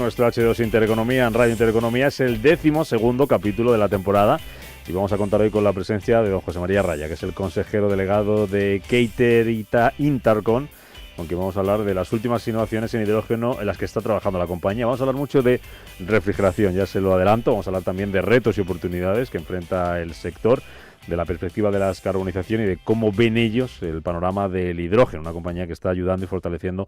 nuestro H2 Intereconomía en Radio Intereconomía. Es el 12º capítulo de la temporada y vamos a contar hoy con la presencia de don José María Raya, que es el consejero delegado de Keiter Intercon, con quien vamos a hablar de las últimas innovaciones en hidrógeno en las que está trabajando la compañía. Vamos a hablar mucho de refrigeración, ya se lo adelanto. Vamos a hablar también de retos y oportunidades que enfrenta el sector, de la perspectiva de la descarbonización y de cómo ven ellos el panorama del hidrógeno, una compañía que está ayudando y fortaleciendo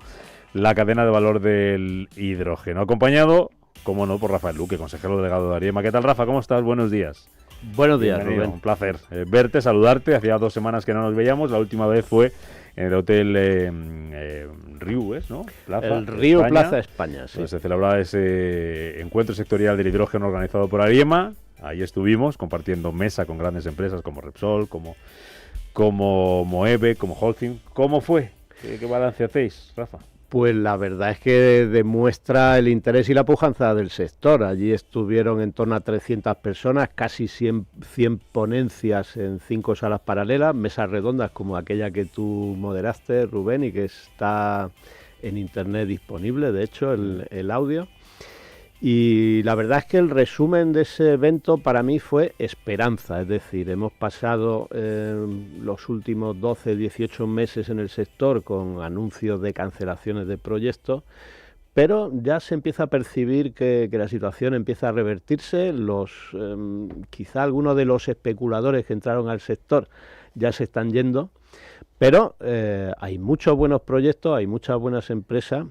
la cadena de valor del hidrógeno. Acompañado, como no, por Rafael Luque, consejero delegado de Ariema. ¿Qué tal, Rafa? ¿Cómo estás? Buenos días. Buenos días, Bienvenido. Rubén. Un placer verte, saludarte. Hacía 2 semanas que no nos veíamos. La última vez fue en el hotel Riu, ¿no? El Riu Plaza España, sí. Donde se celebraba ese encuentro sectorial del hidrógeno organizado por Ariema. Ahí estuvimos compartiendo mesa con grandes empresas como Repsol, como Moeve, como Holcim. ¿Cómo fue? ¿Qué balance hacéis, Rafa? Pues la verdad es que demuestra el interés y la pujanza del sector. Allí estuvieron en torno a 300 personas, casi 100 ponencias en 5 salas paralelas, mesas redondas como aquella que tú moderaste, Rubén, y que está en internet disponible, de hecho, el audio. Y la verdad es que el resumen de ese evento para mí fue esperanza, es decir, hemos pasado los últimos 12, 18 meses en el sector con anuncios de cancelaciones de proyectos, pero ya se empieza a percibir que la situación empieza a revertirse. Quizá algunos de los especuladores que entraron al sector ya se están yendo, pero hay muchos buenos proyectos, hay muchas buenas empresas.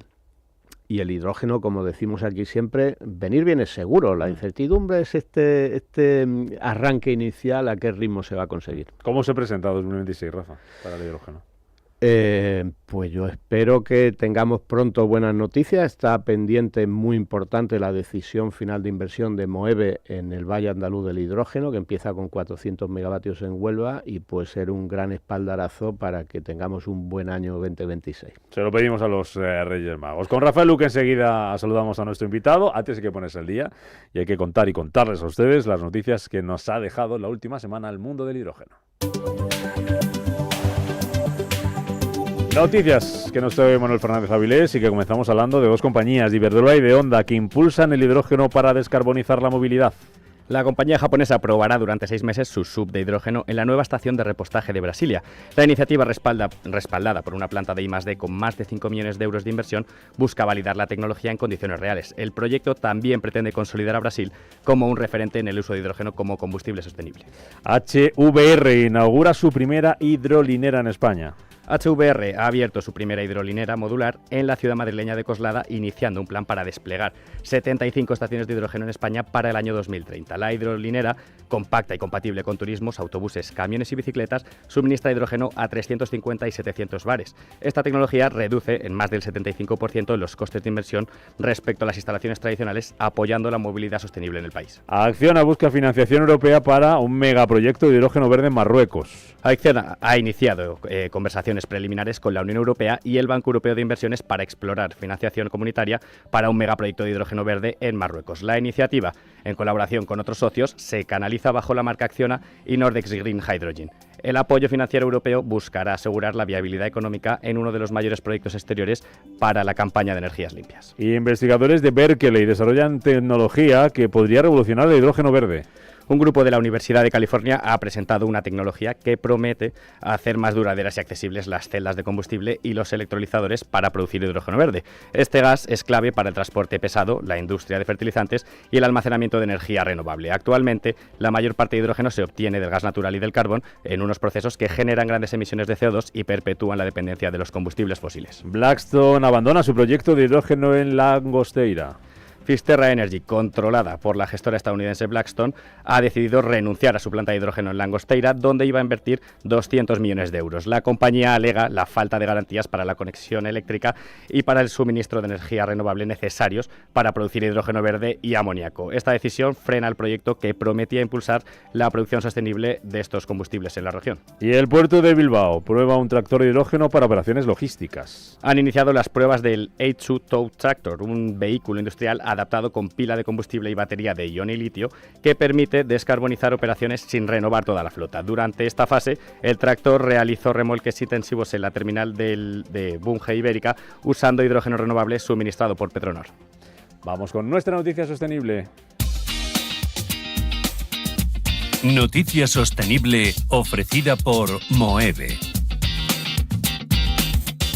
Y el hidrógeno, como decimos aquí siempre, venir bien es seguro. La incertidumbre es este arranque inicial, a qué ritmo se va a conseguir. ¿Cómo se presenta 2026, Rafa, para el hidrógeno? Pues yo espero que tengamos pronto buenas noticias. Está pendiente, muy importante, la decisión final de inversión de Moeve en el Valle Andaluz del hidrógeno, que empieza con 400 megavatios en Huelva y puede ser un gran espaldarazo para que tengamos un buen año 2026. Se lo pedimos a los Reyes Magos. Con Rafael Luque enseguida saludamos a nuestro invitado. Antes hay que ponerse al día y hay que contar y contarles a ustedes las noticias que nos ha dejado la última semana el mundo del hidrógeno. Noticias que nos trae Manuel Fernández Avilés y que comenzamos hablando de 2 compañías, de Iberdrola y de Honda, que impulsan el hidrógeno para descarbonizar la movilidad. La compañía japonesa probará durante 6 meses su sub de hidrógeno en la nueva estación de repostaje de Brasilia. La iniciativa, respaldada por una planta de I+D con más de 5 millones de euros de inversión, busca validar la tecnología en condiciones reales. El proyecto también pretende consolidar a Brasil como un referente en el uso de hidrógeno como combustible sostenible. HVR inaugura su primera hidrolinera en España. HVR ha abierto su primera hidrolinera modular en la ciudad madrileña de Coslada, iniciando un plan para desplegar 75 estaciones de hidrógeno en España para el año 2030. La hidrolinera, compacta y compatible con turismos, autobuses, camiones y bicicletas, suministra hidrógeno a 350 y 700 bares. Esta tecnología reduce en más del 75% los costes de inversión respecto a las instalaciones tradicionales, apoyando la movilidad sostenible en el país. Acciona busca financiación europea para un megaproyecto de hidrógeno verde en Marruecos. Acciona ha iniciado conversaciones preliminares con la Unión Europea y el Banco Europeo de Inversiones para explorar financiación comunitaria para un megaproyecto de hidrógeno verde en Marruecos. La iniciativa, en colaboración con otros socios, se canaliza bajo la marca Acciona y Nordex Green Hydrogen. El apoyo financiero europeo buscará asegurar la viabilidad económica en uno de los mayores proyectos exteriores para la campaña de energías limpias. Y investigadores de Berkeley desarrollan tecnología que podría revolucionar el hidrógeno verde. Un grupo de la Universidad de California ha presentado una tecnología que promete hacer más duraderas y accesibles las celdas de combustible y los electrolizadores para producir hidrógeno verde. Este gas es clave para el transporte pesado, la industria de fertilizantes y el almacenamiento de energía renovable. Actualmente, la mayor parte de hidrógeno se obtiene del gas natural y del carbón en unos procesos que generan grandes emisiones de CO2 y perpetúan la dependencia de los combustibles fósiles. Blackstone abandona su proyecto de hidrógeno en Langosteira. Fisterra Energy, controlada por la gestora estadounidense Blackstone, ha decidido renunciar a su planta de hidrógeno en Langosteira, donde iba a invertir 200 millones de euros. La compañía alega la falta de garantías para la conexión eléctrica y para el suministro de energía renovable necesarios para producir hidrógeno verde y amoníaco. Esta decisión frena el proyecto que prometía impulsar la producción sostenible de estos combustibles en la región. Y el puerto de Bilbao prueba un tractor de hidrógeno para operaciones logísticas. Han iniciado las pruebas del H2 Tow Tractor, un vehículo industrial adaptado con pila de combustible y batería de ion y litio que permite descarbonizar operaciones sin renovar toda la flota. Durante esta fase, el tractor realizó remolques intensivos en la terminal de Bunge Ibérica usando hidrógeno renovable suministrado por Petronor. Vamos con nuestra noticia sostenible. Noticia sostenible ofrecida por Moeve.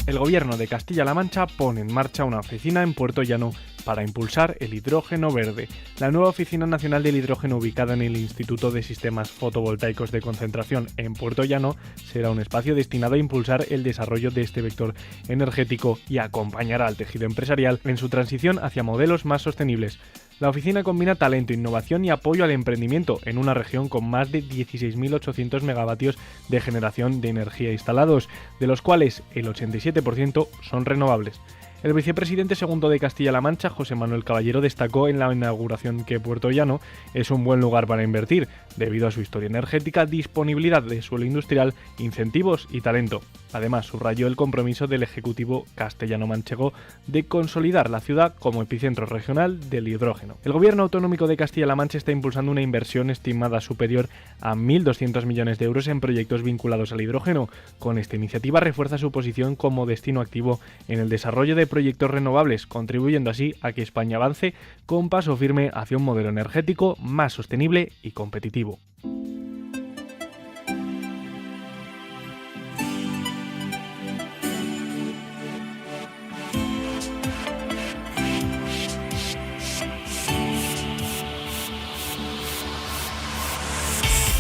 El Gobierno de Castilla-La Mancha pone en marcha una oficina en Puerto Llano para impulsar el hidrógeno verde. La nueva Oficina Nacional del Hidrógeno, ubicada en el Instituto de Sistemas Fotovoltaicos de Concentración en Puerto Llano, será un espacio destinado a impulsar el desarrollo de este vector energético y acompañará al tejido empresarial en su transición hacia modelos más sostenibles. La oficina combina talento, innovación y apoyo al emprendimiento en una región con más de 16.800 megavatios de generación de energía instalados, de los cuales el 87% son renovables. El vicepresidente segundo de Castilla-La Mancha, José Manuel Caballero, destacó en la inauguración que Puerto Llano es un buen lugar para invertir, debido a su historia energética, disponibilidad de suelo industrial, incentivos y talento. Además, subrayó el compromiso del Ejecutivo castellano-manchego de consolidar la ciudad como epicentro regional del hidrógeno. El Gobierno autonómico de Castilla-La Mancha está impulsando una inversión estimada superior a 1.200 millones de euros en proyectos vinculados al hidrógeno. Con esta iniciativa refuerza su posición como destino activo en el desarrollo de proyectos renovables, contribuyendo así a que España avance con paso firme hacia un modelo energético más sostenible y competitivo.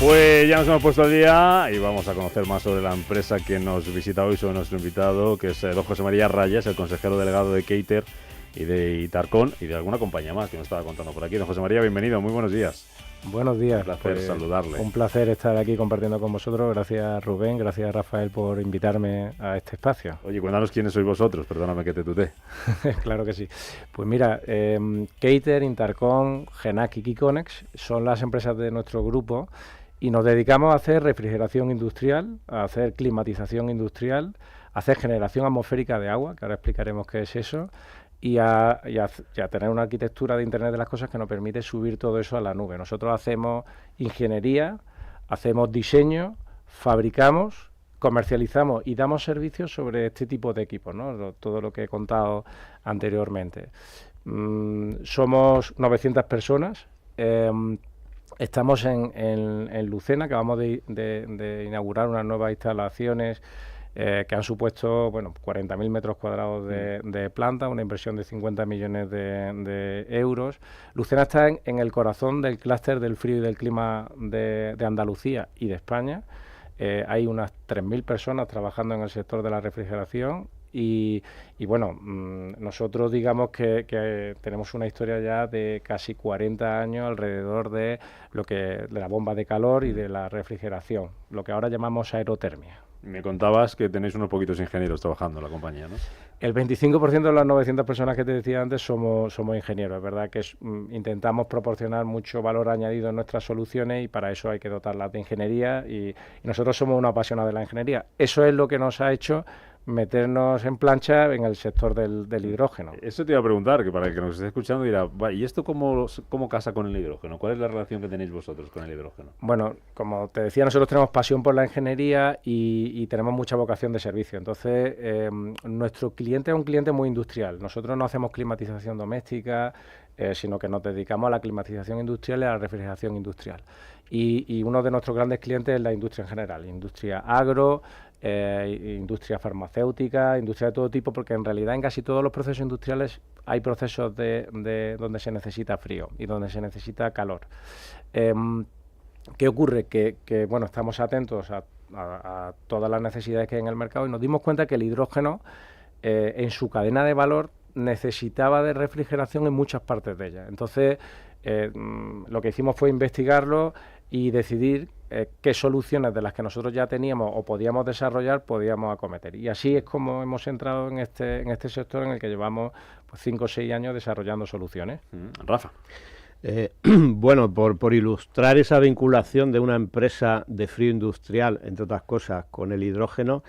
Pues ya nos hemos puesto al día y vamos a conocer más sobre la empresa que nos visita hoy, sobre nuestro invitado, que es don José María Raya, es el consejero delegado de Keiter y de Itarcon y de alguna compañía más que nos estaba contando por aquí. Don José María, bienvenido, muy buenos días. Buenos días. Un placer saludarle. Un placer estar aquí compartiendo con vosotros. Gracias Rubén, gracias Rafael por invitarme a este espacio. Oye, cuéntanos quiénes sois vosotros, perdóname que te tuteé. Claro que sí. Pues mira, Keiter, Itarcon, Genac y Kikonex son las empresas de nuestro grupo y nos dedicamos a hacer refrigeración industrial, a hacer climatización industrial, a hacer generación atmosférica de agua, que ahora explicaremos qué es eso, y a tener una arquitectura de Internet de las cosas que nos permite subir todo eso a la nube. Nosotros hacemos ingeniería, hacemos diseño, fabricamos, comercializamos y damos servicios sobre este tipo de equipos, ¿no? Todo lo que he contado anteriormente. Somos 900 personas. Estamos en Lucena, acabamos de inaugurar unas nuevas instalaciones que han supuesto 40.000 metros cuadrados de planta, una inversión de 50 millones de euros. Lucena está en el corazón del clúster del frío y del clima de Andalucía y de España. Hay unas 3.000 personas trabajando en el sector de la refrigeración. Y bueno, nosotros digamos que tenemos una historia ya de casi 40 años alrededor de la bomba de calor y de la refrigeración, lo que ahora llamamos aerotermia. Me contabas que tenéis unos poquitos ingenieros trabajando en la compañía, ¿no? El 25% de las 900 personas que te decía antes somos ingenieros. Es verdad que intentamos proporcionar mucho valor añadido en nuestras soluciones y para eso hay que dotarlas de ingeniería y nosotros somos unos apasionados de la ingeniería. Eso es lo que nos ha hecho meternos en plancha en el sector del hidrógeno. Eso te iba a preguntar, que para el que nos esté escuchando dirá, ¿y esto cómo casa con el hidrógeno? ¿Cuál es la relación que tenéis vosotros con el hidrógeno? Bueno, como te decía, nosotros tenemos pasión por la ingeniería y tenemos mucha vocación de servicio. Entonces, nuestro cliente es un cliente muy industrial. Nosotros no hacemos climatización doméstica, sino que nos dedicamos a la climatización industrial y a la refrigeración industrial. Y uno de nuestros grandes clientes es la industria en general, industria agro, industria farmacéutica, industria de todo tipo, porque en realidad en casi todos los procesos industriales hay procesos de donde se necesita frío y donde se necesita calor. ¿Qué ocurre? Que estamos atentos a todas las necesidades que hay en el mercado y nos dimos cuenta que el hidrógeno en su cadena de valor necesitaba de refrigeración en muchas partes de ella. Entonces, lo que hicimos fue investigarlo y decidir qué soluciones de las que nosotros ya teníamos o podíamos desarrollar podíamos acometer. Y así es como hemos entrado en este sector en el que llevamos 5 o 6 años desarrollando soluciones. Rafa. Bueno, por ilustrar esa vinculación de una empresa de frío industrial, entre otras cosas, con el hidrógeno,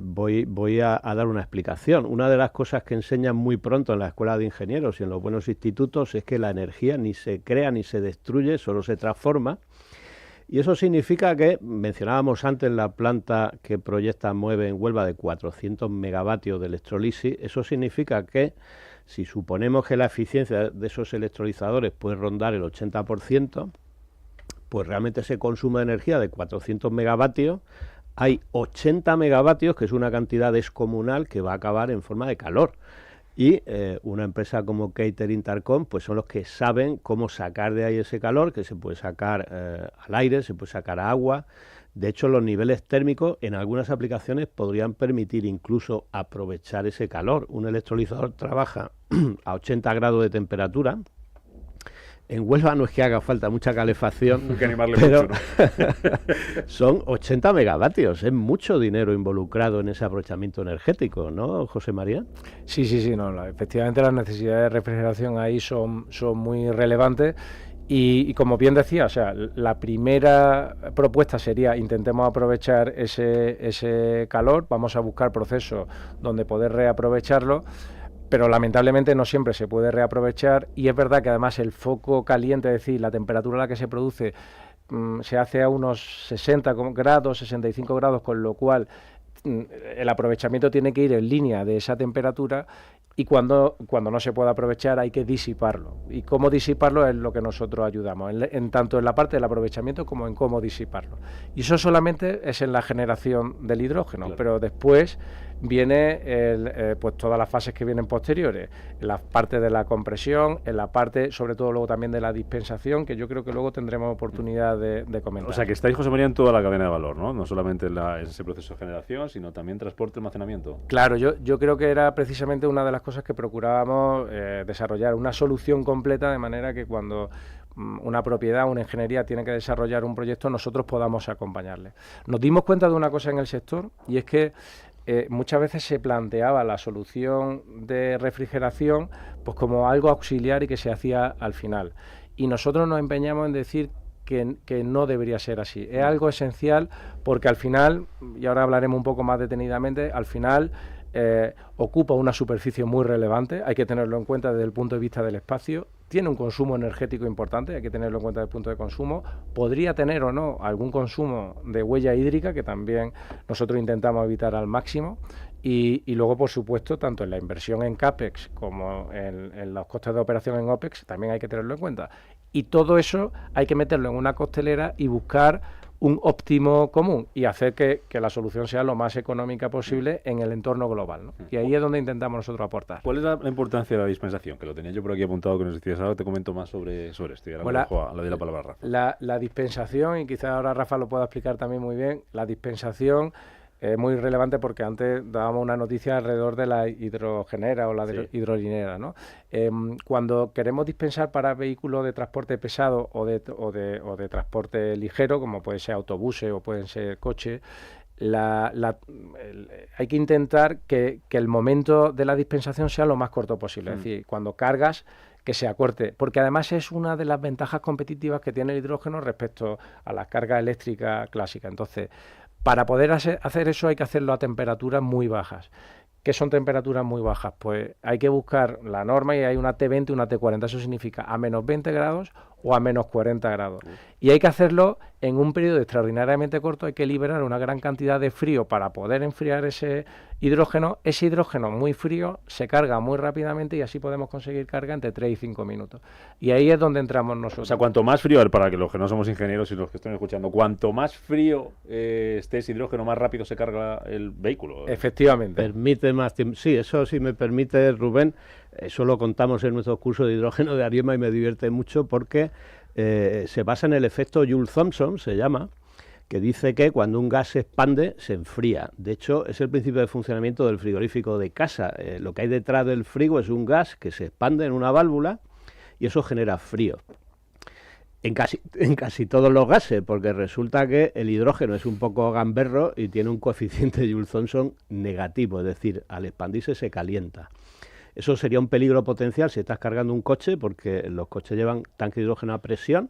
voy a dar una explicación. Una de las cosas que enseñan muy pronto en la Escuela de Ingenieros y en los buenos institutos es que la energía ni se crea ni se destruye, solo se transforma. Y eso significa que, mencionábamos antes la planta que proyecta Moeve en Huelva de 400 megavatios de electrolisis, eso significa que Si suponemos que la eficiencia de esos electrolizadores puede rondar el 80%, pues realmente ese consumo de energía de 400 megavatios, hay 80 megavatios, que es una cantidad descomunal que va a acabar en forma de calor. Y una empresa como Keiter Intercom, pues son los que saben cómo sacar de ahí ese calor, que se puede sacar al aire, se puede sacar a agua. De hecho, los niveles térmicos en algunas aplicaciones podrían permitir incluso aprovechar ese calor. Un electrolizador trabaja a 80 grados de temperatura. En Huelva no es que haga falta mucha calefacción, Hay que animarle pero mucho, ¿no? son 80 megavatios. Es mucho dinero involucrado en ese aprovechamiento energético, ¿no, José María? Sí, no, efectivamente las necesidades de refrigeración ahí son muy relevantes. Y como bien decía, o sea, la primera propuesta sería intentemos aprovechar ese calor, vamos a buscar procesos donde poder reaprovecharlo, pero lamentablemente no siempre se puede reaprovechar, y es verdad que además el foco caliente, es decir, la temperatura a la que se produce, se hace a unos 60 grados, 65 grados, con lo cual el aprovechamiento tiene que ir en línea de esa temperatura, y cuando no se puede aprovechar hay que disiparlo. Y cómo disiparlo es lo que nosotros ayudamos, tanto en la parte del aprovechamiento como en cómo disiparlo. Y eso solamente es en la generación del hidrógeno, claro. Pero después viene pues todas las fases que vienen posteriores, en la parte de la compresión, en la parte sobre todo luego también de la dispensación, que yo creo que luego tendremos oportunidad de comentar. O sea, que estáis, José María, en toda la cadena de valor, ¿no? No solamente en ese proceso de generación, sino también transporte y almacenamiento. Claro, yo creo que era precisamente una de las cosas que procurábamos desarrollar, una solución completa, de manera que cuando una propiedad, una ingeniería tiene que desarrollar un proyecto, nosotros podamos acompañarle. Nos dimos cuenta de una cosa en el sector, y es que muchas veces se planteaba la solución de refrigeración pues como algo auxiliar y que se hacía al final. Y nosotros nos empeñamos en decir que no debería ser así. Es algo esencial porque al final, y ahora hablaremos un poco más detenidamente, al final ocupa una superficie muy relevante, hay que tenerlo en cuenta desde el punto de vista del espacio, tiene un consumo energético importante, hay que tenerlo en cuenta desde el punto de consumo, podría tener o no algún consumo de huella hídrica, que también nosotros intentamos evitar al máximo, y luego, por supuesto, tanto en la inversión en CAPEX como en los costes de operación en OPEX, también hay que tenerlo en cuenta. Y todo eso hay que meterlo en una costelera y buscar un óptimo común y hacer que la solución sea lo más económica posible en el entorno global, ¿no? Y ahí es donde intentamos nosotros aportar. ¿Cuál es la importancia de la dispensación? Que lo tenía yo por aquí apuntado, que nos decías ahora, te comento más sobre esto. Y ahora le doy la palabra a Rafa. La dispensación, y quizás ahora Rafa lo pueda explicar también muy bien, la dispensación es muy relevante porque antes dábamos una noticia alrededor de la hidrogenera o la hidrolinera, ¿no? Cuando queremos dispensar para vehículos de transporte pesado o de transporte ligero, como pueden ser autobuses o pueden ser coches, hay que intentar que el momento de la dispensación sea lo más corto posible. Es decir, cuando cargas, que se acorte, porque además es una de las ventajas competitivas que tiene el hidrógeno respecto a las cargas eléctricas clásicas. Entonces, para poder hacer eso hay que hacerlo a temperaturas muy bajas. ¿Qué son temperaturas muy bajas? Pues hay que buscar la norma, y hay una T20 y una T40. Eso significa a menos 20 grados o a menos 40 grados. Y hay que hacerlo en un periodo extraordinariamente corto. Hay que liberar una gran cantidad de frío para poder enfriar ese hidrógeno. Ese hidrógeno muy frío se carga muy rápidamente, y así podemos conseguir carga entre 3 y 5 minutos. Y ahí es donde entramos nosotros. O sea, cuanto más frío, para que los que no somos ingenieros y los que estén escuchando, cuanto más frío esté ese hidrógeno, más rápido se carga el vehículo. Efectivamente. Permite más tiempo. Sí, eso sí me permite, Rubén. Eso lo contamos en nuestro curso de hidrógeno de Ariema y me divierte mucho porque se basa en el efecto Joule-Thomson, se llama, que dice que cuando un gas se expande, se enfría. De hecho, es el principio de funcionamiento del frigorífico de casa. Lo que hay detrás del frigo es un gas que se expande en una válvula y eso genera frío. En casi todos los gases, porque resulta que el hidrógeno es un poco gamberro y tiene un coeficiente Joule-Thomson negativo, es decir, al expandirse se calienta. Eso sería un peligro potencial si estás cargando un coche, porque los coches llevan tanque de hidrógeno a presión.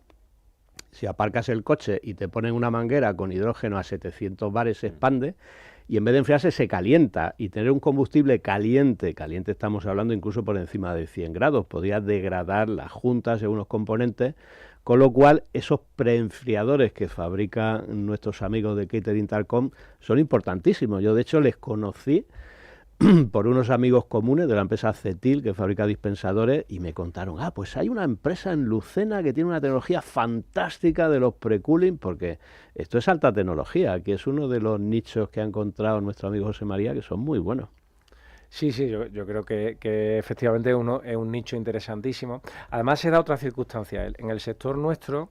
Si aparcas el coche y te ponen una manguera con hidrógeno a 700 bares, se expande, y en vez de enfriarse se calienta, y tener un combustible caliente estamos hablando incluso por encima de 100 grados, podría degradar las juntas de unos componentes, con lo cual esos preenfriadores que fabrican nuestros amigos de Keiter Intercom son importantísimos. Yo de hecho les conocí por unos amigos comunes de la empresa Cetil, que fabrica dispensadores, y me contaron, pues hay una empresa en Lucena que tiene una tecnología fantástica de los pre-cooling, porque esto es alta tecnología, que es uno de los nichos que ha encontrado nuestro amigo José María, que son muy buenos. Sí, yo creo que efectivamente es un nicho interesantísimo. Además se da otra circunstancia. En el sector nuestro,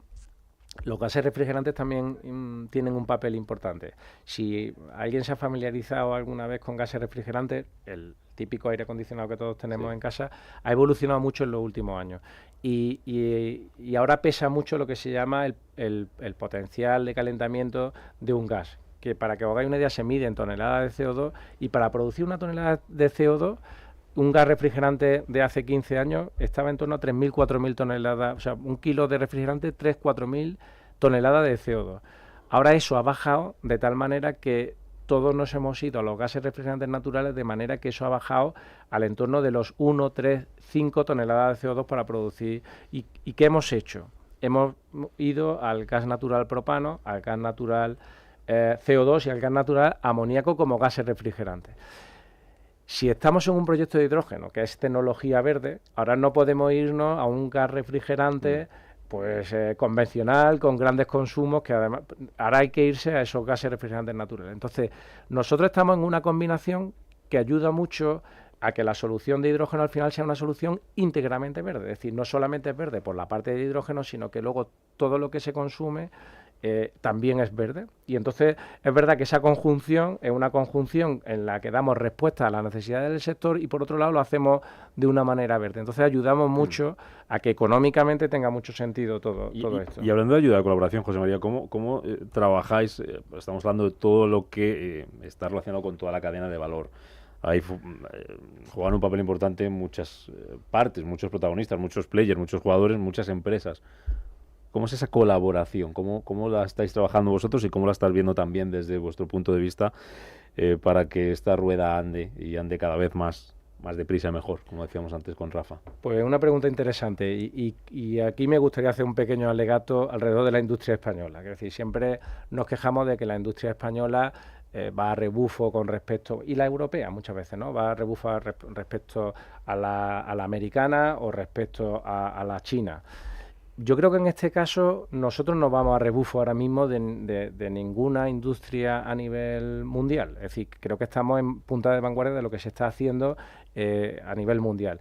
los gases refrigerantes también tienen un papel importante. Si alguien se ha familiarizado alguna vez con gases refrigerantes, el típico aire acondicionado que todos tenemos en casa, ha evolucionado mucho en los últimos años. Y ahora pesa mucho lo que se llama el potencial de calentamiento de un gas, que para que os hagáis una idea se mide en toneladas de CO2, y para producir una tonelada de CO2, un gas refrigerante de hace 15 años estaba en torno a 3.000, 4.000 toneladas, o sea, un kilo de refrigerante, 3.000, 4.000 toneladas de CO2. Ahora eso ha bajado de tal manera que todos nos hemos ido a los gases refrigerantes naturales, de manera que eso ha bajado al entorno de los 1, 3, 5 toneladas de CO2 para producir. ¿Y qué hemos hecho? Hemos ido al gas natural propano, al gas natural CO2 y al gas natural amoníaco como gases refrigerantes. Si estamos en un proyecto de hidrógeno, que es tecnología verde, ahora no podemos irnos a un gas refrigerante convencional, con grandes consumos, que además ahora hay que irse a esos gases refrigerantes naturales. Entonces, nosotros estamos en una combinación que ayuda mucho a que la solución de hidrógeno al final sea una solución íntegramente verde. Es decir, no solamente es verde por la parte de hidrógeno, sino que luego todo lo que se consume también es verde. Y entonces es verdad que esa conjunción es una conjunción en la que damos respuesta a las necesidades del sector, y por otro lado lo hacemos de una manera verde. Entonces ayudamos mucho a que económicamente tenga mucho sentido todo esto. Y hablando de ayuda de colaboración, José María, ¿cómo trabajáis? Estamos hablando de todo lo que está relacionado con toda la cadena de valor. Ahí juegan un papel importante muchas partes, muchos protagonistas, muchos players, muchos jugadores, muchas empresas. ¿Cómo es esa colaboración? ¿Cómo la estáis trabajando vosotros y cómo la estás viendo también desde vuestro punto de vista para que esta rueda ande y ande cada vez más deprisa y mejor, como decíamos antes con Rafa? Pues una pregunta interesante, y aquí me gustaría hacer un pequeño alegato alrededor de la industria española. Es decir, siempre nos quejamos de que la industria española va a rebufo con respecto, y la europea muchas veces, ¿no? Va a rebufo respecto a la americana o respecto a la china. Yo creo que en este caso nosotros no vamos a rebufo ahora mismo de ninguna industria a nivel mundial. Es decir, creo que estamos en punta de vanguardia de lo que se está haciendo a nivel mundial.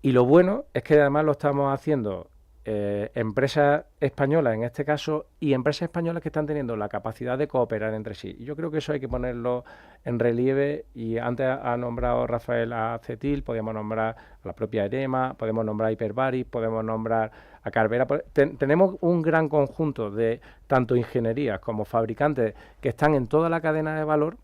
Y lo bueno es que además lo estamos haciendo empresas españolas en este caso, y empresas españolas que están teniendo la capacidad de cooperar entre sí. Y yo creo que eso hay que ponerlo en relieve, y antes ha nombrado Rafael a Cetil, podemos nombrar a la propia Erema, podemos nombrar a Hyperbaris, podemos nombrar a Carvera. Tenemos un gran conjunto de tanto ingenierías como fabricantes que están en toda la cadena de valor,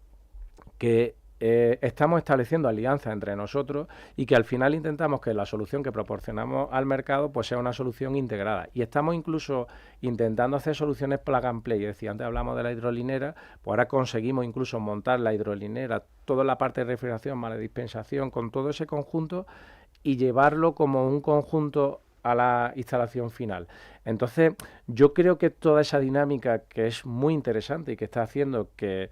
que estamos estableciendo alianzas entre nosotros, y que al final intentamos que la solución que proporcionamos al mercado pues sea una solución integrada. Y estamos incluso intentando hacer soluciones plug and play. Es decir, antes hablamos de la hidrolinera, pues ahora conseguimos incluso montar la hidrolinera, toda la parte de refrigeración más la dispensación, con todo ese conjunto, y llevarlo como un conjunto a la instalación final. Entonces, yo creo que toda esa dinámica, que es muy interesante y que está haciendo que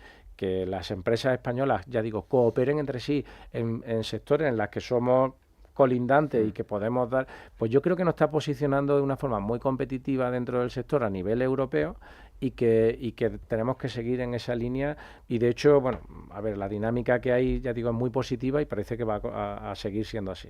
las empresas españolas, ya digo, cooperen entre sí en sectores en los que somos colindantes y que podemos dar, pues yo creo que nos está posicionando de una forma muy competitiva dentro del sector a nivel europeo, y que tenemos que seguir en esa línea. Y de hecho, bueno, a ver, la dinámica que hay, ya digo, es muy positiva, y parece que va a seguir siendo así.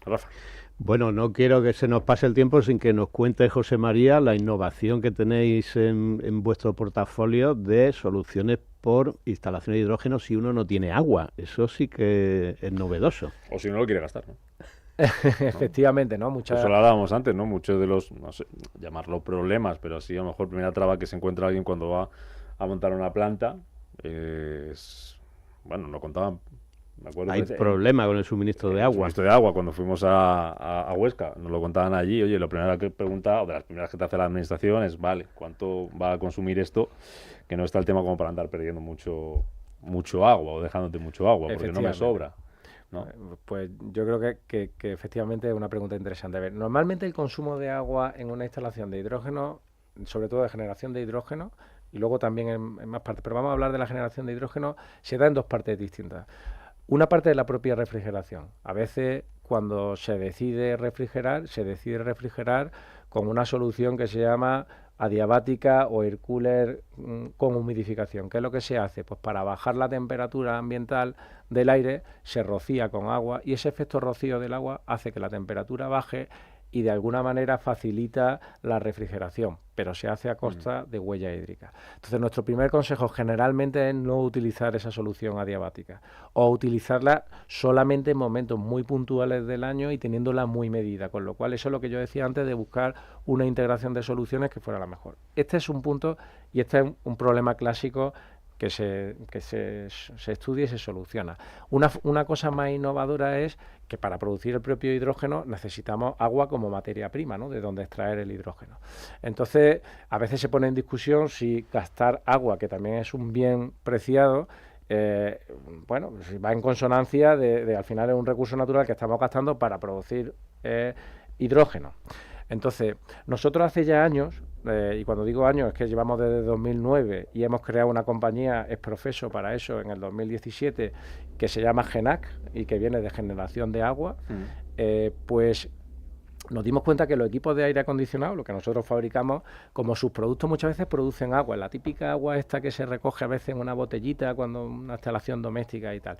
Rafa. Bueno, no quiero que se nos pase el tiempo sin que nos cuente, José María, la innovación que tenéis en vuestro portafolio de soluciones por instalación de hidrógeno si uno no tiene agua. Eso sí que es novedoso. O si no lo quiere gastar, ¿no? Efectivamente, ¿no? Eso lo hablábamos antes, ¿no? Muchos de los, no sé, llamarlo problemas, pero sí, a lo mejor primera traba que se encuentra alguien cuando va a montar una planta es... Bueno, lo contaban... Me acuerdo. Hay problema con el suministro de agua. El suministro de agua, cuando fuimos a Huesca, nos lo contaban allí. Oye, lo primero que pregunta, o de las primeras que te hace la administración es, vale, ¿cuánto va a consumir esto? Que no está el tema como para andar perdiendo mucho agua o dejándote mucho agua, porque no me sobra, ¿no? Pues yo creo que efectivamente es una pregunta interesante. A ver, normalmente el consumo de agua en una instalación de hidrógeno, sobre todo de generación de hidrógeno, y luego también en más partes, pero vamos a hablar de la generación de hidrógeno, se da en dos partes distintas. Una parte de la propia refrigeración. A veces cuando se decide refrigerar con una solución que se llama adiabática o air cooler con humidificación. ¿Qué es lo que se hace? Pues para bajar la temperatura ambiental del aire se rocía con agua y ese efecto rocío del agua hace que la temperatura baje y de alguna manera facilita la refrigeración, pero se hace a costa de huella hídrica. Entonces, nuestro primer consejo generalmente es no utilizar esa solución adiabática o utilizarla solamente en momentos muy puntuales del año y teniéndola muy medida, con lo cual eso es lo que yo decía antes de buscar una integración de soluciones que fuera la mejor. Este es un punto y este es un problema clásico que se estudia y se soluciona. Una cosa más innovadora es que para producir el propio hidrógeno necesitamos agua como materia prima, ¿no?, de donde extraer el hidrógeno. Entonces, a veces se pone en discusión si gastar agua, que también es un bien preciado, bueno, si va en consonancia de al final es un recurso natural que estamos gastando para producir hidrógeno. Entonces, nosotros hace ya años, y cuando digo años es que llevamos desde 2009 y hemos creado una compañía ex-profeso para eso en el 2017 que se llama GENAC y que viene de generación de agua, pues nos dimos cuenta que los equipos de aire acondicionado, lo que nosotros fabricamos, como sus productos muchas veces producen agua, la típica agua esta que se recoge a veces en una botellita cuando una instalación doméstica y tal.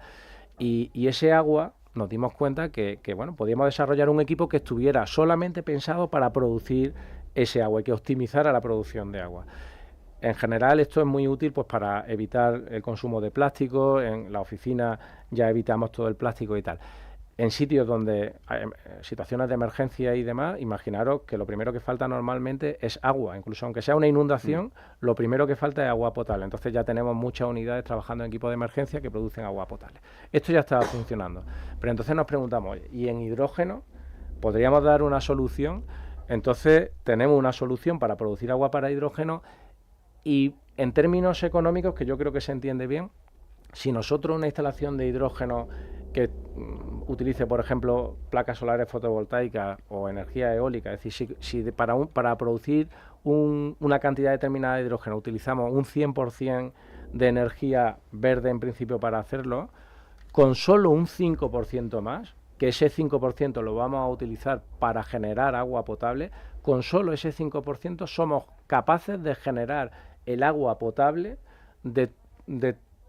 Y ese agua nos dimos cuenta que bueno, podíamos desarrollar un equipo que estuviera solamente pensado para producir ese agua y que optimizara la producción de agua. En general esto es muy útil pues para evitar el consumo de plástico, en la oficina ya evitamos todo el plástico y tal. En sitios donde hay situaciones de emergencia y demás, imaginaros que lo primero que falta normalmente es agua, incluso aunque sea una inundación, lo primero que falta es agua potable. Entonces ya tenemos muchas unidades trabajando en equipos de emergencia que producen agua potable. Esto ya está funcionando. Pero entonces nos preguntamos, ¿y en hidrógeno podríamos dar una solución? Entonces tenemos una solución para producir agua para hidrógeno y en términos económicos, que yo creo que se entiende bien, si nosotros una instalación de hidrógeno que utilice, por ejemplo, placas solares fotovoltaicas o energía eólica, es decir, si para producir una cantidad determinada de hidrógeno utilizamos un 100% de energía verde en principio para hacerlo, con solo un 5% más, que ese 5% lo vamos a utilizar para generar agua potable, con solo ese 5% somos capaces de generar el agua potable de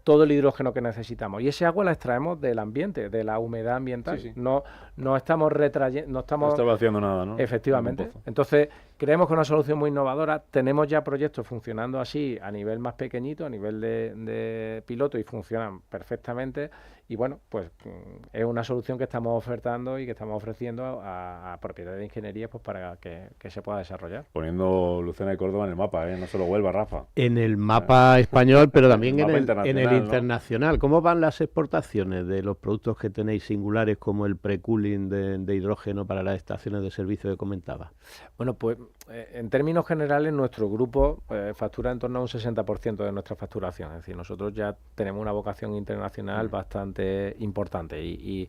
todo el hidrógeno que necesitamos. Y ese agua la extraemos del ambiente, de la humedad ambiental. Sí. No estamos retrayendo, no estamos haciendo nada, ¿no? Efectivamente. Entonces, creemos que es una solución muy innovadora. Tenemos ya proyectos funcionando así a nivel más pequeñito, a nivel de piloto, y funcionan perfectamente. Y bueno, pues es una solución que estamos ofertando y que estamos ofreciendo a propietarios de ingeniería pues para que se pueda desarrollar. Poniendo Lucena y Córdoba en el mapa, no solo Huelva, Rafa. En el mapa español, pero también en el ¿no? internacional. ¿Cómo van las exportaciones de los productos que tenéis singulares como el pre-cooling de hidrógeno para las estaciones de servicio que comentaba? Bueno, pues en términos generales nuestro grupo factura en torno a un 60% de nuestra facturación. Es decir, nosotros ya tenemos una vocación internacional bastante importante y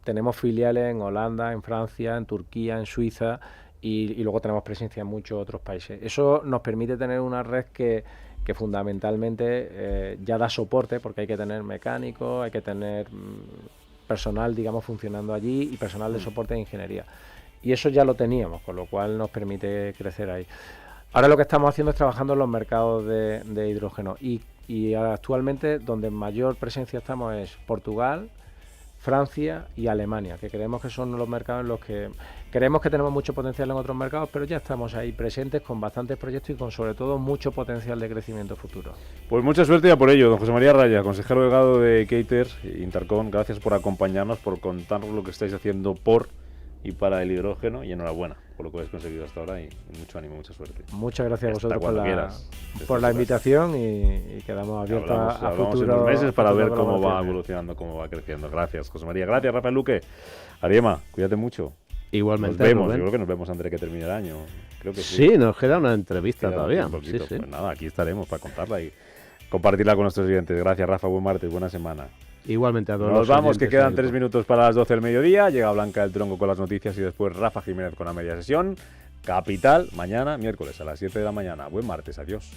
tenemos filiales en Holanda, en Francia, en Turquía, en Suiza y luego tenemos presencia en muchos otros países. Eso nos permite tener una red que fundamentalmente ya da soporte, porque hay que tener mecánicos, hay que tener personal, digamos, funcionando allí y personal de soporte de ingeniería. Y eso ya lo teníamos, con lo cual nos permite crecer ahí. Ahora lo que estamos haciendo es trabajando en los mercados de hidrógeno y actualmente donde mayor presencia estamos es Portugal, Francia y Alemania, que creemos que son los mercados en los que creemos que tenemos mucho potencial en otros mercados, pero ya estamos ahí presentes con bastantes proyectos y con sobre todo mucho potencial de crecimiento futuro. Pues mucha suerte ya por ello, don José María Raya, consejero delegado de Cater Intercon. Gracias por acompañarnos, por contarnos lo que estáis haciendo por y para el hidrógeno, y enhorabuena por lo que habéis conseguido hasta ahora y mucho ánimo, mucha suerte. Muchas gracias a vosotros por la invitación y quedamos abiertos a hablamos futuro. En unos meses para ver cómo va colaboraciones. evolucionando, cómo va creciendo. Gracias, José María. Gracias, Rafael Luque. Ariema, cuídate mucho. Igualmente. Nos vemos, Rubén. yo creo que nos vemos antes de que termine el año. Creo que sí. Sí, nos queda una entrevista Queda todavía. un poquito. Sí. Pues nada, aquí estaremos para contarla y compartirla con nuestros oyentes. Gracias, Rafa, buen martes, buena semana. Igualmente a todos Nos los vamos, que oyentes quedan ahí. 3 minutos para las 12 del mediodía. Llega Blanca del Tronco con las noticias y después Rafa Jiménez con la media sesión. Capital, mañana, miércoles a las 7 de la mañana. Buen martes, adiós.